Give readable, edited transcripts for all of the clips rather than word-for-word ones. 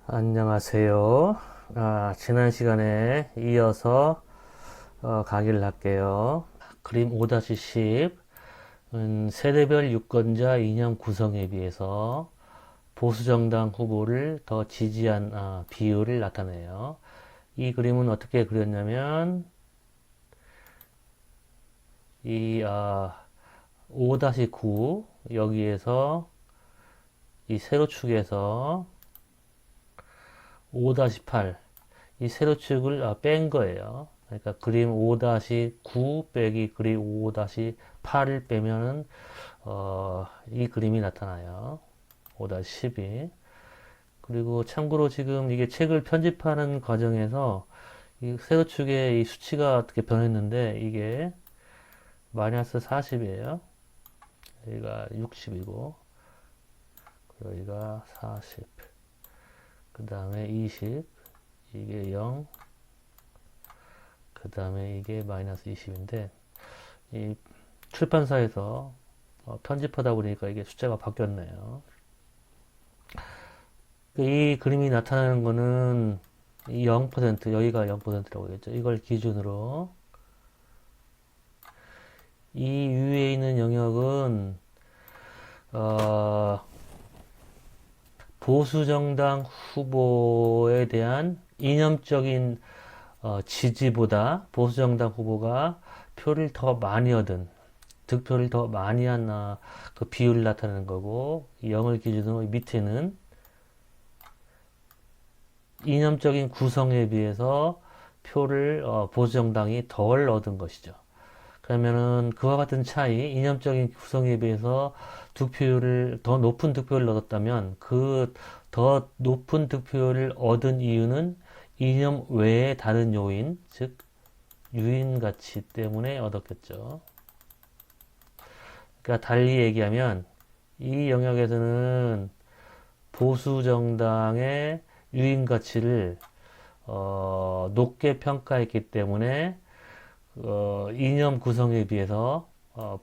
안녕하세요. 지난 시간에 이어서 강의를 할게요. 그림 5-10은 세대별 유권자 이념 구성에 비해서 보수정당 후보를 더 지지한 비율을 나타내요. 이 그림은 어떻게 그렸냐면 이 5-9 여기에서 이 세로축에서 5-8 이 세로축을 뺀 거예요. 그러니까 그림 5-9 빼기 그림 5-8을 빼면은 이 그림이 나타나요. 5-12. 그리고 참고로 지금 이게 책을 편집하는 과정에서 이 세로축의 이 수치가 어떻게 변했는데 이게 마이너스 40이에요. 여기가 60이고 여기가 40. 그 다음에 20. 이게 0. 그 다음에 이게 마이너스 20인데 이 출판사에서 편집하다 보니까 이게 숫자가 바뀌었네요. 이 그림이 나타나는 거는 이 0%, 여기가 0%라고 했죠. 이걸 기준으로 이 위에 있는 영역은 보수정당 후보에 대한 이념적인 지지보다 보수정당 후보가 표를 더 많이 얻은 득표를 더 많이 한 그 비율을 나타내는 거고 0을 기준으로 밑에는 이념적인 구성에 비해서 표를 보수정당이 덜 얻은 것이죠. 그러면은 그와 같은 차이, 이념적인 구성에 비해서 득표율을 더 높은 득표를 얻었다면 그 더 높은 득표율을 얻은 이유는 이념 외의 다른 요인, 즉 유인 가치 때문에 얻었겠죠. 그러니까 달리 얘기하면 이 영역에서는 보수 정당의 유인 가치를 높게 평가했기 때문에 이념 구성에 비해서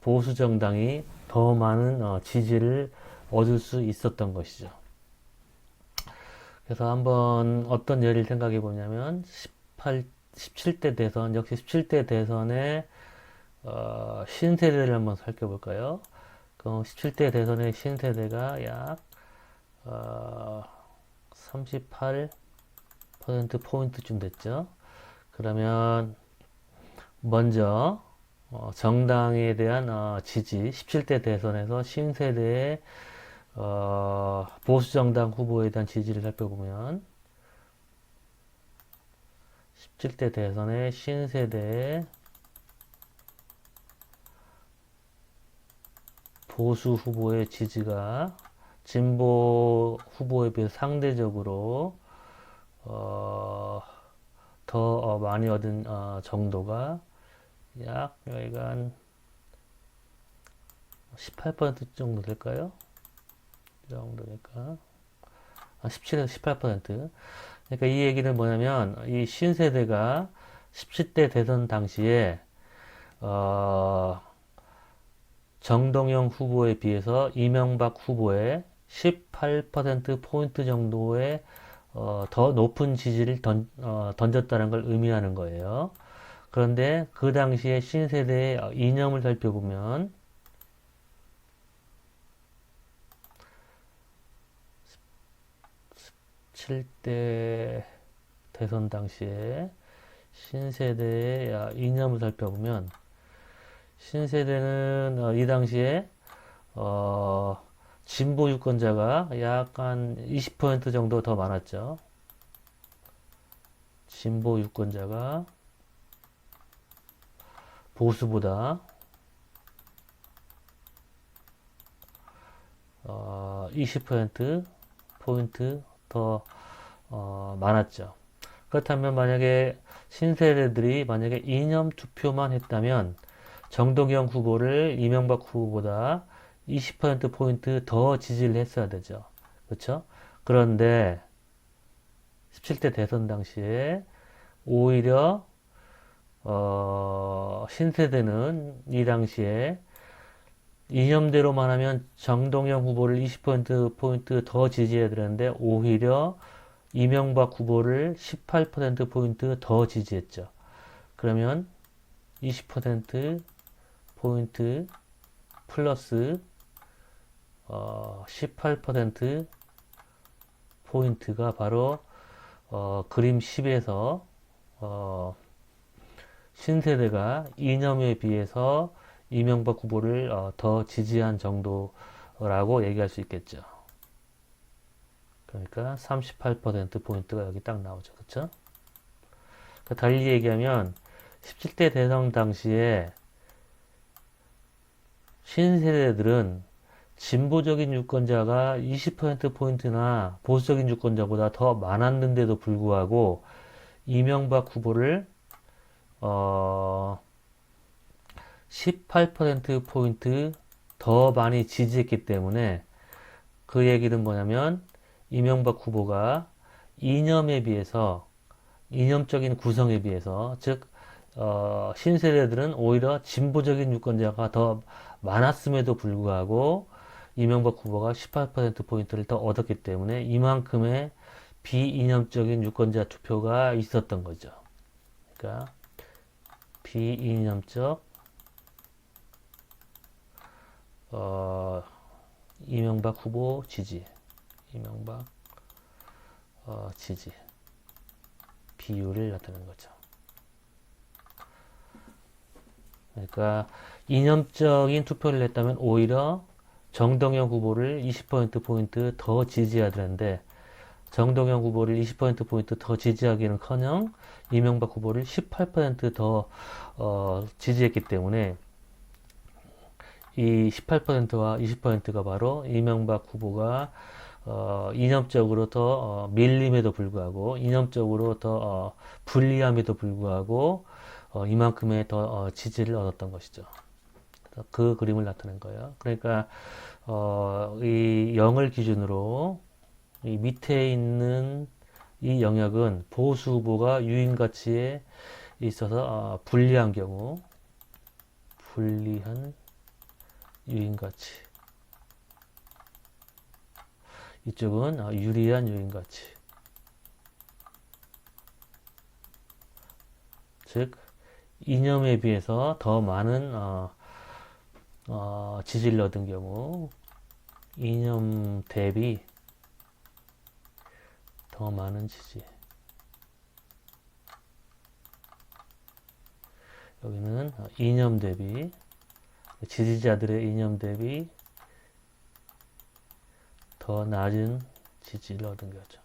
보수 정당이 더 많은 지지를 얻을 수 있었던 것이죠. 그래서 한번 어떤 예를 생각해 보냐면 17대 대선, 역시 17대 대선의 신세대를 한번 살펴볼까요? 그럼 17대 대선의 신세대가 약 38%포인트쯤 됐죠. 그러면 먼저 정당에 대한 지지, 17대 대선에서 신세대의 보수정당 후보에 대한 지지를 살펴보면 17대 대선의 신세대의 보수 후보의 지지가 진보 후보에 비해 상대적으로 더 많이 얻은 정도가 약 여기가 한 18% 정도 될까요? 이 정도니까 17에서 18%. 그러니까 이 얘기는 뭐냐면 이 신세대가 17대 대선 당시에 정동영 후보에 비해서 이명박 후보의 18% 포인트 정도의 더 높은 지지를 던졌다는 걸 의미하는 거예요. 그런데 그 당시에 신세대의 이념을 살펴보면 7대 대선 당시에 신세대의 이념을 살펴보면 신세대는 이 당시에 진보 유권자가 약간 20% 정도 더 많았죠. 진보 유권자가 보수보다 20% 포인트 더 많았죠. 그렇다면 만약에 신세대들이 만약에 이념 투표만 했다면 정동영 후보를 이명박 후보보다 20% 포인트 더 지지를 했어야 되죠. 그렇죠? 그런데 17대 대선 당시에 오히려 신세대는 이 당시에 이념대로만 하면 정동영 후보를 20% 포인트 더 지지해야 되는데 오히려 이명박 후보를 18%포인트 더 지지했죠. 그러면 20%포인트 플러스 18%포인트가 바로 그림 10에서 신세대가 이념에 비해서 이명박 후보를 더 지지한 정도라고 얘기할 수 있겠죠. 그러니까 38%포인트가 여기 딱 나오죠. 그쵸? 달리 얘기하면 17대 대선 당시에 신세대들은 진보적인 유권자가 20%포인트나 보수적인 유권자보다 더 많았는데도 불구하고 이명박 후보를 18%포인트 더 많이 지지했기 때문에 그 얘기는 뭐냐면 이명박 후보가 이념에 비해서 이념적인 구성에 비해서 즉 신세대들은 오히려 진보적인 유권자가 더 많았음에도 불구하고 이명박 후보가 18%포인트를 더 얻었기 때문에 이만큼의 비이념적인 유권자 투표가 있었던 거죠. 그러니까 비이념적 이명박 후보 지지, 이명박 지지 비율을 나타내는 거죠. 그러니까 이념적인 투표를 했다면 오히려 정동영 후보를 20%포인트 더 지지해야 되는데 정동영 후보를 20%포인트 더 지지하기는커녕 이명박 후보를 18%더 지지했기 때문에 이 18%와 20%가 바로 이명박 후보가 이념적으로 더 밀림에도 불구하고 이념적으로 더 불리함에도 불구하고 이만큼의 더 지지를 얻었던 것이죠. 그 그림을 나타낸 거예요. 그러니까 이 0을 기준으로 이 밑에 있는 이 영역은 보수 후보가 유인 가치에 있어서 불리한 경우, 불리한 유인 가치. 이쪽은 유리한 유인 가치. 즉 이념에 비해서 더 많은 지지를 얻은 경우, 이념 대비 더 많은 지지. 여기는 이념 대비, 지지자들의 이념 대비 더 낮은 지지를 얻은 거죠.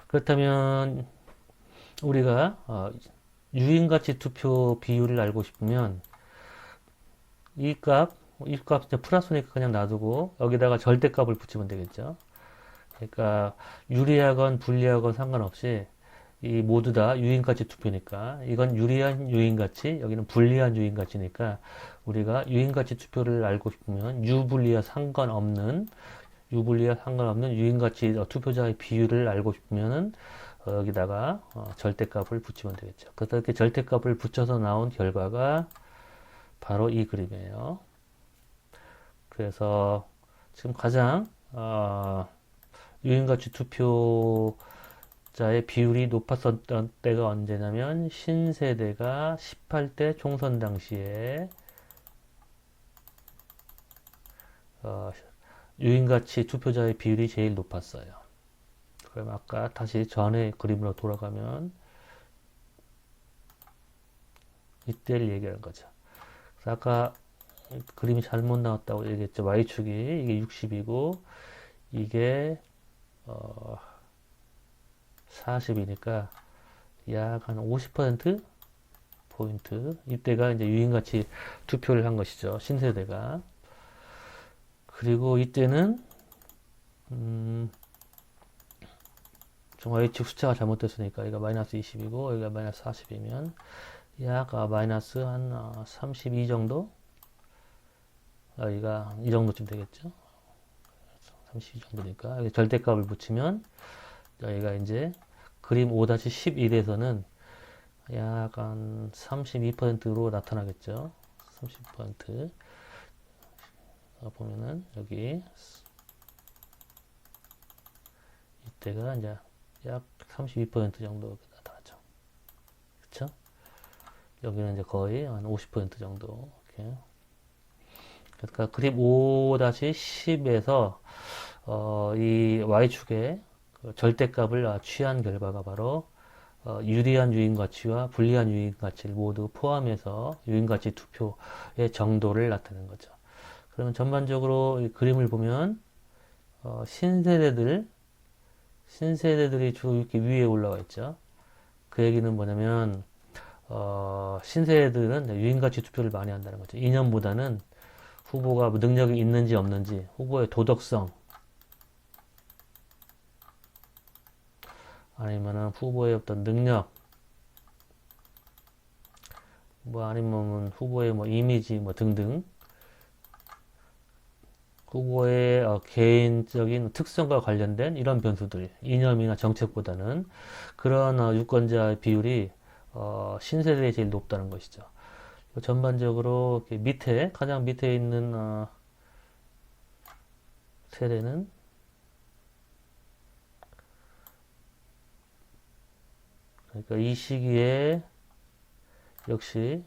그렇다면 우리가 유인가치 투표 비율을 알고 싶으면 이 값 이제 플러스니까 그냥 놔두고 여기다가 절대값을 붙이면 되겠죠. 그러니까 유리하건 불리하건 상관없이 이 모두 다 유인가치 투표니까 이건 유리한 유인가치, 여기는 불리한 유인가치니까 우리가 유인가치 투표를 알고 싶으면 유불리와 상관없는 유인가치 투표자의 비율을 알고 싶으면은 여기다가 절대값을 붙이면 되겠죠. 그래서 이렇게 절대값을 붙여서 나온 결과가 바로 이 그림이에요. 그래서 지금 가장 유인가치 투표자의 비율이 높았었던 때가 언제냐면 신세대가 18대 총선 당시에 유인가치 투표자의 비율이 제일 높았어요. 그럼 아까 다시 전에 그림으로 돌아가면 이때를 얘기하는 거죠. 그래서 아까 그림이 잘못 나왔다고 얘기했죠. Y축이 이게 60이고 이게 40이니까 약 한 50% 포인트 이때가 이제 유인가치 투표를 한 것이죠. 신세대가. 그리고 이때는 Y축 숫자가 잘못됐으니까 여기가 마이너스 20이고 여기가 마이너스 40이면 약 마이너스 한 32 정도? 여기가 이 정도쯤 되겠죠? 32 정도니까 여기 절대값을 붙이면 여기가 이제 그림 5-11에서는 약간 32%로 나타나겠죠? 30% 보면은 여기 이때가 이제 약 32% 정도 나타났죠. 그쵸? 여기는 이제 거의 한 50% 정도. 이렇게. 그러니까 그립 5-10에서 이 Y축의 그 절대값을 취한 결과가 바로 유리한 유인가치와 불리한 유인가치를 모두 포함해서 유인가치 투표의 정도를 나타내는 거죠. 그러면 전반적으로 이 그림을 보면 신세대들이 쭉 이렇게 위에 올라와 있죠. 그 얘기는 뭐냐면 신세대들은 유인가치 투표를 많이 한다는 거죠. 이념보다는 후보가 능력이 있는지 없는지, 후보의 도덕성, 아니면은 후보의 어떤 능력, 뭐 아니면 후보의 뭐 이미지 뭐 등등 후보의 개인적인 특성과 관련된 이런 변수들, 이념이나 정책보다는 그런 유권자 비율이 신세대에 제일 높다는 것이죠. 전반적으로 밑에 가장 밑에 있는 세대는 그러니까 이 시기에 역시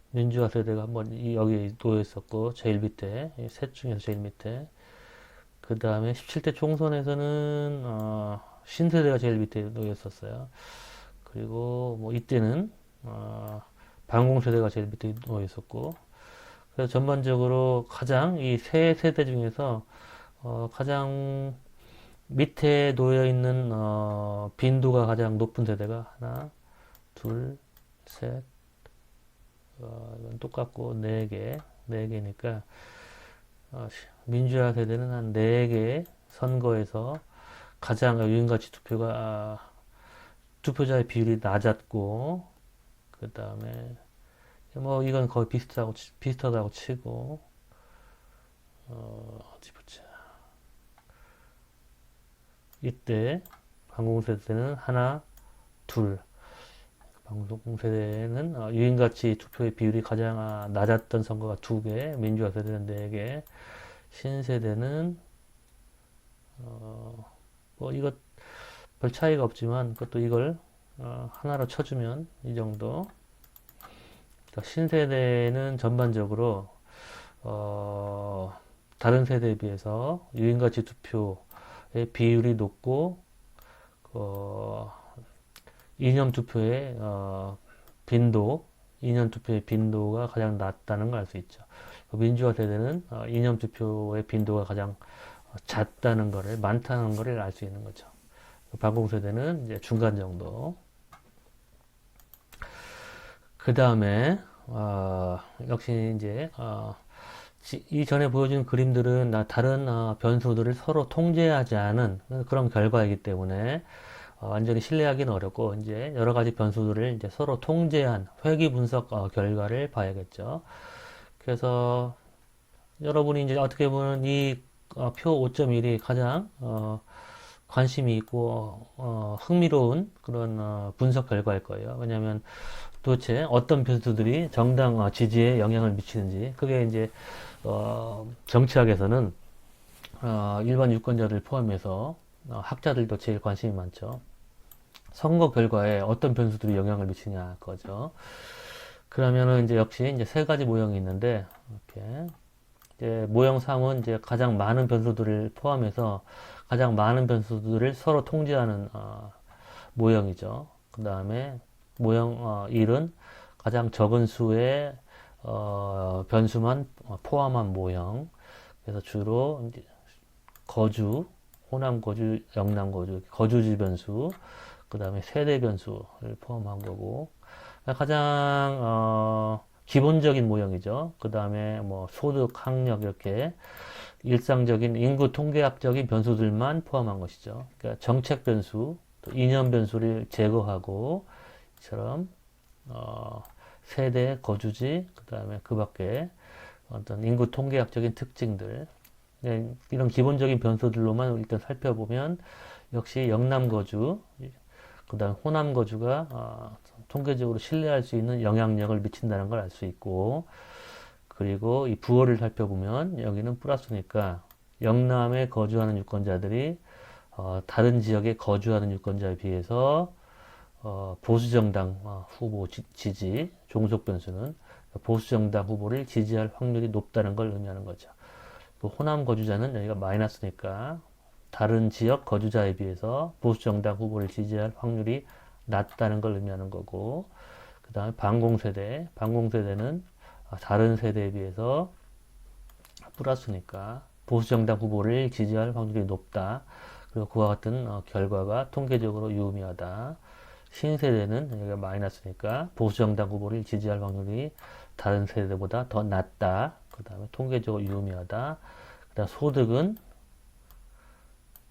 민주화 세대가 한번 여기 놓여 있었고 제일 밑에 셋 중에서 제일 밑에 그 다음에 17대 총선에서는 신세대가 제일 밑에 놓여 있었어요. 그리고 뭐 이때는 반공세대가 제일 밑에 놓여 있었고 그래서 전반적으로 가장 이 세 세대 중에서 가장 밑에 놓여 있는 빈도가 가장 높은 세대가 하나, 둘, 셋, 이건 똑같고 네 개니까 민주화 세대는 한 네 개 선거에서 가장 유인가치 투표가 투표자의 비율이 낮았고 그 다음에 뭐 이건 거의 비슷하다고 치고 어디 보자. 이때 방공세대는 하나, 둘. 방송세대는 유인가치 투표의 비율이 가장 낮았던 선거가 두 개, 민주화 세대는 네 개, 신세대는 뭐 이것 별 차이가 없지만 그것도 이걸 하나로 쳐주면 이 정도. 그러니까 신세대는 전반적으로 다른 세대에 비해서 유인가치 투표의 비율이 높고 이념 투표의 이념 투표의 빈도가 가장 낮다는 걸 알 수 있죠. 민주화 세대는 이념 투표의 빈도가 가장 잦다는 거를 많다는 거를 알 수 있는 거죠. 반공 세대는 이제 중간 정도. 그 다음에 역시 이제 이전에 보여준 그림들은 다른 변수들을 서로 통제하지 않은 그런 결과이기 때문에 완전히 신뢰하기는 어렵고 이제 여러 가지 변수들을 이제 서로 통제한 회귀 분석 결과를 봐야겠죠. 그래서 여러분이 이제 어떻게 보면 이 표 5.1이 가장 관심이 있고 흥미로운 그런 분석 결과일 거예요. 왜냐하면 도대체 어떤 변수들이 정당 지지에 영향을 미치는지 그게 이제 정치학에서는 일반 유권자들 포함해서 학자들도 제일 관심이 많죠. 선거 결과에 어떤 변수들이 영향을 미치냐 거죠. 그러면은 이제 역시 이제 세 가지 모형이 있는데 이렇게 이제 모형 3은 이제 가장 많은 변수들을 포함해서 가장 많은 변수들을 서로 통제하는 모형이죠. 그 다음에 모형 1은 가장 적은 수의 변수만 포함한 모형. 그래서 주로 이제 거주, 호남 거주, 영남 거주, 거주지 변수, 그 다음에 세대 변수를 포함한 거고, 가장 기본적인 모형이죠. 그 다음에 뭐 소득, 학력 이렇게 일상적인 인구 통계학적인 변수들만 포함한 것이죠. 그러니까 정책 변수, 또 이념 변수를 제거하고 이처럼 세대, 거주지, 그 다음에 그 밖에 어떤 인구 통계학적인 특징들 이런 기본적인 변수들로만 일단 살펴보면 역시 영남 거주, 그 다음 호남 거주가 통계적으로 신뢰할 수 있는 영향력을 미친다는 걸 알 수 있고 그리고 이 부호를 살펴보면 여기는 플러스니까 영남에 거주하는 유권자들이 다른 지역에 거주하는 유권자에 비해서 보수정당 후보 지지, 종속 변수는 보수정당 후보를 지지할 확률이 높다는 걸 의미하는 거죠. 그 호남 거주자는 여기가 마이너스니까 다른 지역 거주자에 비해서 보수정당 후보를 지지할 확률이 낮다는 걸 의미하는 거고, 그 다음에 반공세대는 다른 세대에 비해서 플러스니까 보수정당 후보를 지지할 확률이 높다. 그리고 그와 같은 결과가 통계적으로 유의미하다. 신세대는 여기가 마이너스니까 보수정당 후보를 지지할 확률이 다른 세대보다 더 낮다. 그 다음에 통계적으로 유의미하다. 그 다음 소득은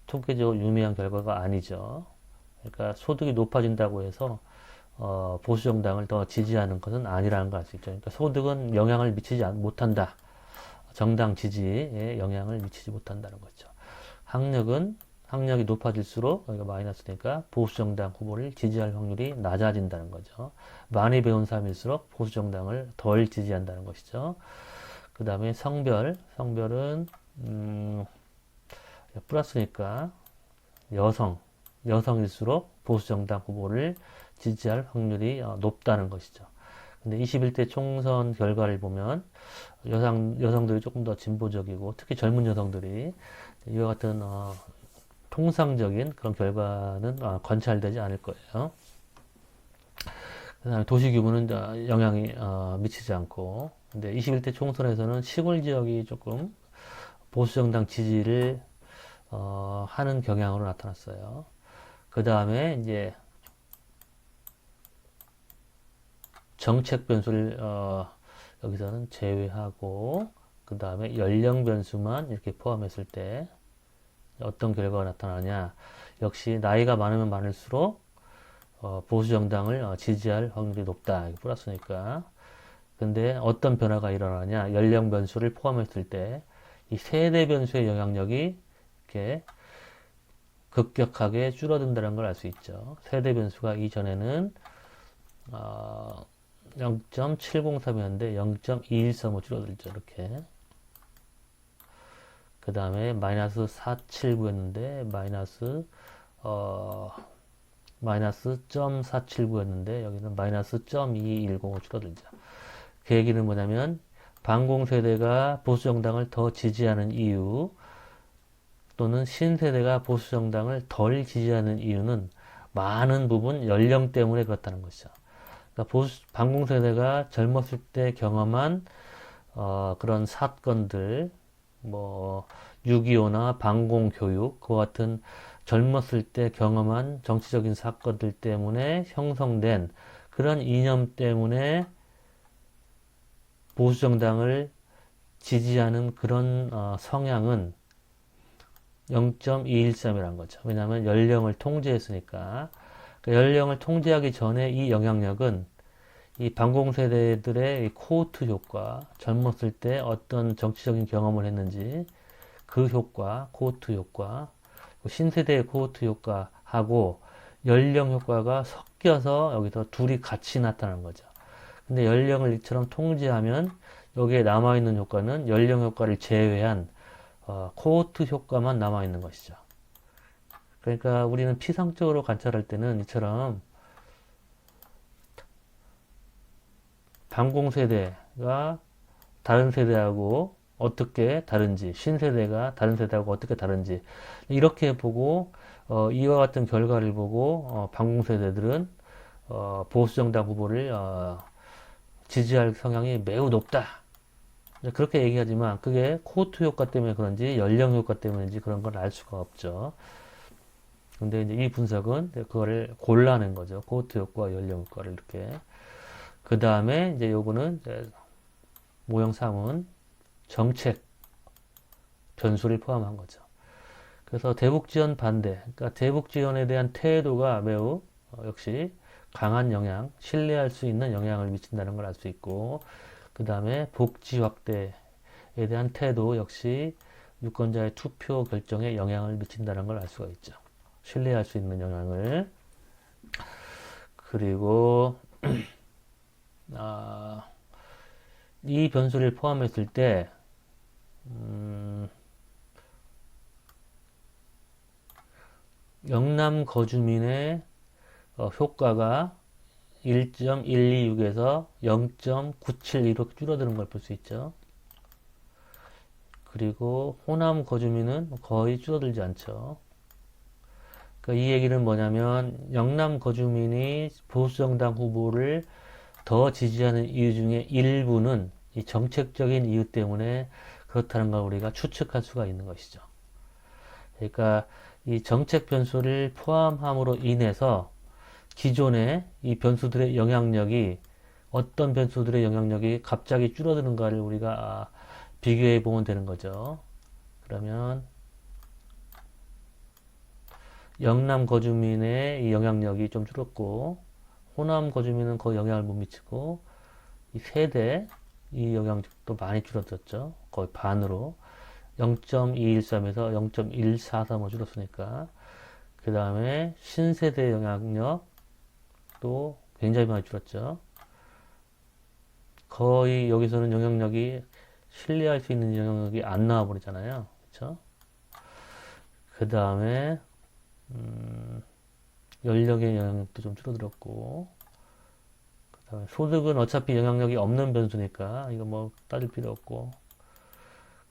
통계적으로 유의미한 결과가 아니죠. 그러니까 소득이 높아진다고 해서 보수정당을 더 지지하는 것은 아니라는 걸 알 수 있죠. 그러니까 소득은 영향을 미치지 못한다. 정당 지지에 영향을 미치지 못한다는 거죠. 학력이 높아질수록 여기가 마이너스니까 보수정당 후보를 지지할 확률이 낮아진다는 거죠. 많이 배운 사람일수록 보수정당을 덜 지지한다는 것이죠. 그 다음에 성별은 플러스니까 여성일수록 보수정당 후보를 지지할 확률이 높다는 것이죠. 근데 21대 총선 결과를 보면 여성들이 조금 더 진보적이고 특히 젊은 여성들이 이와 같은 통상적인 그런 결과는 관찰되지 않을 거예요. 그다음에 도시 규모는 영향이 미치지 않고, 근데 21대 총선에서는 시골 지역이 조금 보수정당 지지를 하는 경향으로 나타났어요. 그 다음에 이제 정책 변수를 여기서는 제외하고, 그 다음에 연령 변수만 이렇게 포함했을 때 어떤 결과가 나타나냐. 역시 나이가 많으면 많을수록 보수정당을 지지할 확률이 높다. 플러스니까. 근데 어떤 변화가 일어나냐. 연령 변수를 포함했을 때 이 세대 변수의 영향력이 이렇게 급격하게 줄어든다는 걸 알 수 있죠. 세대 변수가 이전에는 0.703이었는데 0.2135 줄어들죠. 이렇게. 그 다음에 마이너스 479였는데 마이너스 0.479였는데 여기는 마이너스 0.210으로 줄어들죠. 그 얘기는 뭐냐면 반공세대가 보수정당을 더 지지하는 이유 또는 신세대가 보수정당을 덜 지지하는 이유는 많은 부분 연령 때문에 그렇다는 것이죠. 그러니까 반공세대가 젊었을 때 경험한 그런 사건들, 뭐 6.25나 반공교육, 그와 같은 젊었을 때 경험한 정치적인 사건들 때문에 형성된 그런 이념 때문에 보수정당을 지지하는 그런 성향은 0.213이라는 거죠. 왜냐하면 연령을 통제했으니까. 그러니까 연령을 통제하기 전에 이 영향력은 이 반공세대들의 코호트 효과, 젊었을 때 어떤 정치적인 경험을 했는지 그 효과, 코호트 효과, 신세대의 코호트 효과하고 연령 효과가 섞여서 여기서 둘이 같이 나타나는 거죠. 근데 연령을 이처럼 통제하면 여기에 남아있는 효과는 연령 효과를 제외한 코호트 효과만 남아있는 것이죠. 그러니까 우리는 피상적으로 관찰할 때는 이처럼 반공세대가 다른 세대하고 어떻게 다른지, 신세대가 다른 세대하고 어떻게 다른지 이렇게 보고 이와 같은 결과를 보고 반공세대들은 보수정당 후보를 지지할 성향이 매우 높다. 그렇게 얘기하지만 그게 코호트 효과 때문에 그런지 연령 효과 때문인지 그런 걸 알 수가 없죠. 근데 이제 이 분석은 그거를 골라낸 거죠. 코호트 효과, 연령 효과를 이렇게. 그 다음에 이제 요거는 이제 모형 3은 정책 변수를 포함한 거죠. 그래서 대북 지원 반대, 그러니까 대북 지원에 대한 태도가 매우 역시 강한 영향, 신뢰할 수 있는 영향을 미친다는 걸 알 수 있고, 그 다음에 복지 확대에 대한 태도 역시 유권자의 투표 결정에 영향을 미친다는 걸 알 수가 있죠. 신뢰할 수 있는 영향을. 그리고 이 변수를 포함했을 때 영남 거주민의 효과가 1.126에서 0.972로 줄어드는 걸 볼 수 있죠. 그리고 호남 거주민은 거의 줄어들지 않죠. 그러니까 이 얘기는 뭐냐면 영남 거주민이 보수정당 후보를 더 지지하는 이유 중에 일부는 이 정책적인 이유 때문에 그렇다는 걸 우리가 추측할 수가 있는 것이죠. 그러니까 이 정책 변수를 포함함으로 인해서 기존의 이 변수들의 영향력이 어떤 변수들의 영향력이 갑자기 줄어드는가를 우리가 비교해 보면 되는 거죠. 그러면 영남 거주민의 이 영향력이 좀 줄었고 호남 거주민은 거의 영향을 못 미치고 이 세대 이 영향력도 많이 줄어들었죠. 거의 반으로 0.213에서 0.143을 줄었으니까 그 다음에 신세대 영향력도 굉장히 많이 줄었죠. 거의 여기서는 영향력이 신뢰할 수 있는 영향력이 안 나와 버리잖아요. 그렇죠? 그 다음에 연령의 영향력도 좀 줄어들었고 그 다음에 소득은 어차피 영향력이 없는 변수니까 이거 뭐 따질 필요 없고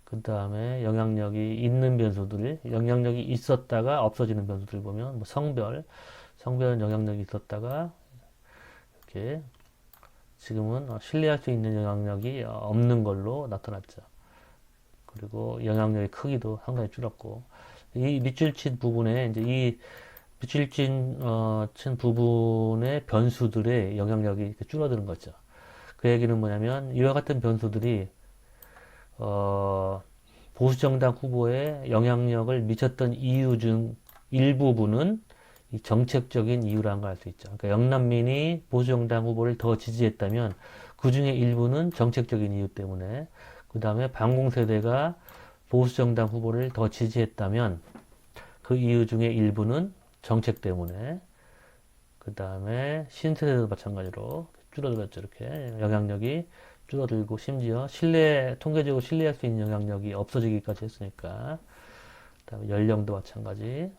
그 다음에 영향력이 있는 변수들 영향력이 있었다가 없어지는 변수들 보면 뭐 성별은 영향력이 있었다가 이렇게 지금은 신뢰할 수 있는 영향력이 없는 걸로 나타났죠. 그리고 영향력의 크기도 상당히 줄었고 이 밑줄 친 부분에 이제 이 밑줄 친 부분의 변수들의 영향력이 줄어드는 거죠. 그 얘기는 뭐냐면 이와 같은 변수들이 보수정당 후보에 영향력을 미쳤던 이유 중 일부분은 이 정책적인 이유라는 걸 알 수 있죠. 그러니까 영남민이 보수정당 후보를 더 지지했다면 그 중에 일부는 정책적인 이유 때문에 그 다음에 반공세대가 보수정당 후보를 더 지지했다면 그 이유 중에 일부는 정책 때문에 그 다음에 신세대도 마찬가지로 줄어들었죠. 이렇게 영향력이 줄어들고 심지어 통계적으로 신뢰할 수 있는 영향력이 없어지기까지 했으니까 그다음에 연령도 마찬가지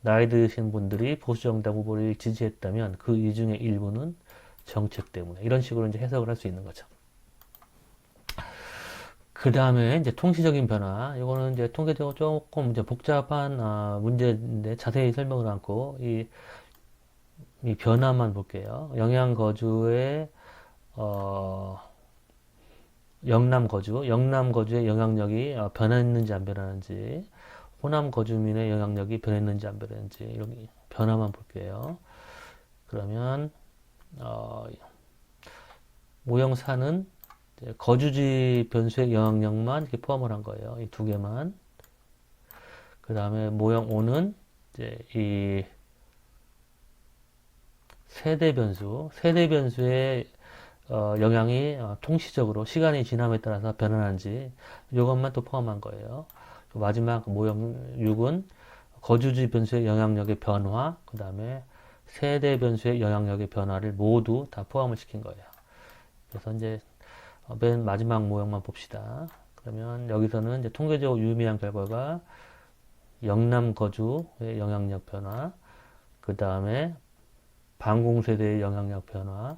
나이 드신 분들이 보수정당 후보를 지지했다면 그 이유 중에 일부는 정책 때문에 이런 식으로 이제 해석을 할 수 있는 거죠. 그 다음에 이제 통시적인 변화. 이거는 이제 통계적으로 조금 이제 복잡한 문제인데 자세히 설명을 않고 이 변화만 볼게요. 영양 거주의 영남 거주의 영향력이 변했는지 안 변하는지, 호남 거주민의 영향력이 변했는지 안 변했는지 이런 변화만 볼게요. 그러면 모형 4는 거주지 변수의 영향력만 이렇게 포함을 한 거예요. 이 두 개만. 그 다음에 모형 5는 이제 이 세대 변수의 영향이 통시적으로 시간이 지남에 따라서 변하는지 이것만 또 포함한 거예요. 마지막 모형 6은 거주지 변수의 영향력의 변화, 그 다음에 세대 변수의 영향력의 변화를 모두 다 포함을 시킨 거예요. 그래서 이제 맨 마지막 모형만 봅시다. 그러면 여기서는 이제 통계적으로 유의미한 결과가 영남 거주의 영향력 변화, 그 다음에 반공세대의 영향력 변화,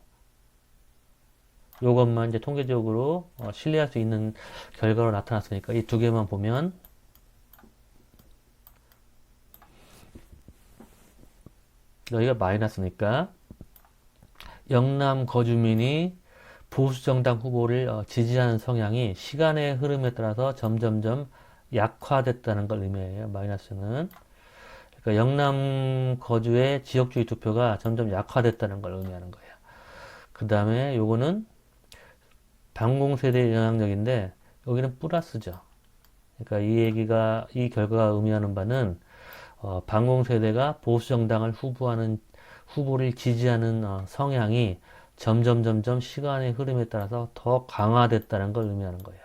요것만 이제 통계적으로 신뢰할 수 있는 결과로 나타났으니까 이 두 개만 보면 여기가 마이너스니까 영남 거주민이 보수정당 후보를 지지하는 성향이 시간의 흐름에 따라서 점점점 약화됐다는 걸 의미해요. 마이너스는. 그러니까 영남 거주의 지역주의 투표가 점점 약화됐다는 걸 의미하는 거예요. 그 다음에 요거는 반공세대의 영향력인데 여기는 플러스죠. 그러니까 이 결과가 의미하는 바는 반공세대가 보수정당을 후보를 지지하는 성향이 점점 시간의 흐름에 따라서 더 강화됐다는 걸 의미하는 거예요.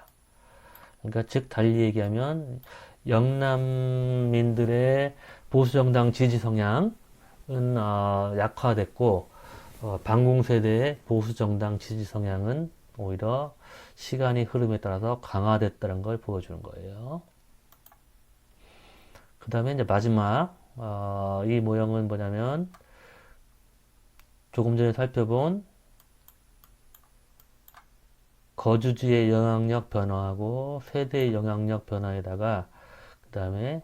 그러니까 즉 달리 얘기하면 영남민들의 보수정당 지지 성향은 약화됐고 반공세대의 보수정당 지지 성향은 오히려 시간의 흐름에 따라서 강화됐다는 걸 보여주는 거예요. 그 다음에 이제 마지막 이 모형은 뭐냐면 조금 전에 살펴본 거주지의 영향력 변화하고 세대의 영향력 변화에다가 그 다음에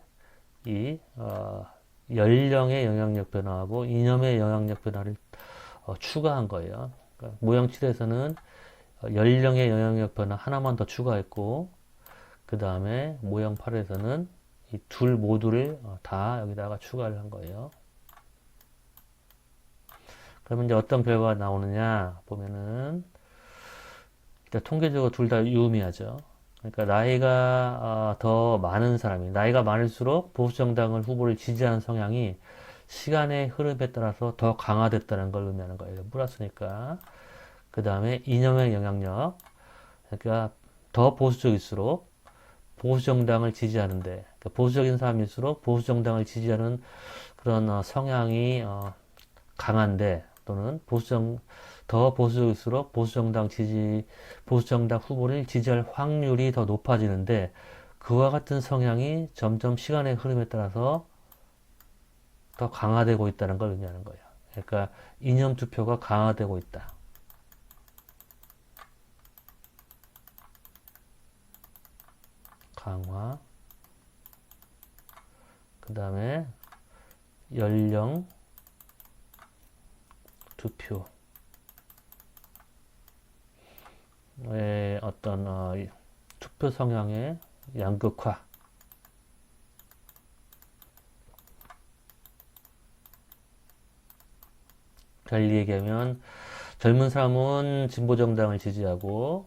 이 연령의 영향력 변화하고 이념의 영향력 변화를 추가한 거예요. 그러니까 모형 7에서는 연령의 영향력 변화 하나만 더 추가했고 그 다음에 모형 8에서는 이 둘 모두를 다 여기다가 추가를 한 거예요. 그러면 이제 어떤 결과가 나오느냐 보면은 일단 통계적으로 둘 다 유의미하죠. 그러니까 나이가 더 많은 사람이 나이가 많을수록 보수정당 후보를 지지하는 성향이 시간의 흐름에 따라서 더 강화됐다는 걸 의미하는 거예요. 플러스니까. 그 다음에 이념의 영향력. 그러니까 더 보수적일수록 보수정당을 지지하는데 그러니까 보수적인 사람일수록 보수정당을 지지하는 그런 성향이 강한데 또는 더 보수적일수록 보수정당 후보를 지지할 확률이 더 높아지는데 그와 같은 성향이 점점 시간의 흐름에 따라서 더 강화되고 있다는 걸 의미하는 거예요. 그러니까 이념 투표가 강화되고 있다. 강화. 그 다음에 연령 투표의 어떤 투표 성향의 양극화. 달리 얘기하면 젊은 사람은 진보정당을 지지하고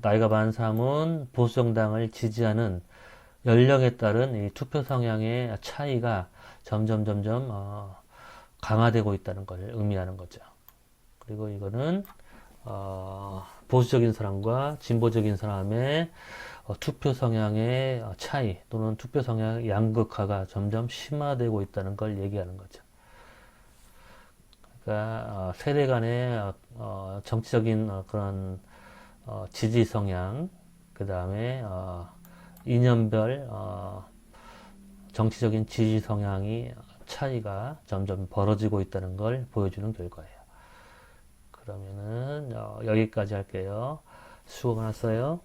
나이가 많은 사람은 보수정당을 지지하는 연령에 따른 이 투표 성향의 차이가 점점 강화되고 있다는 걸 의미하는 거죠. 그리고 이거는 보수적인 사람과 진보적인 사람의 투표 성향의 차이 또는 투표 성향 양극화가 점점 심화되고 있다는 걸 얘기하는 거죠. 그러니까 세대 간의 정치적인 그런 지지 성향, 그 다음에 이념별 정치적인 지지 성향이 차이가 점점 벌어지고 있다는 걸 보여주는 결과예요. 그러면은 여기까지 할게요. 수고 많았어요.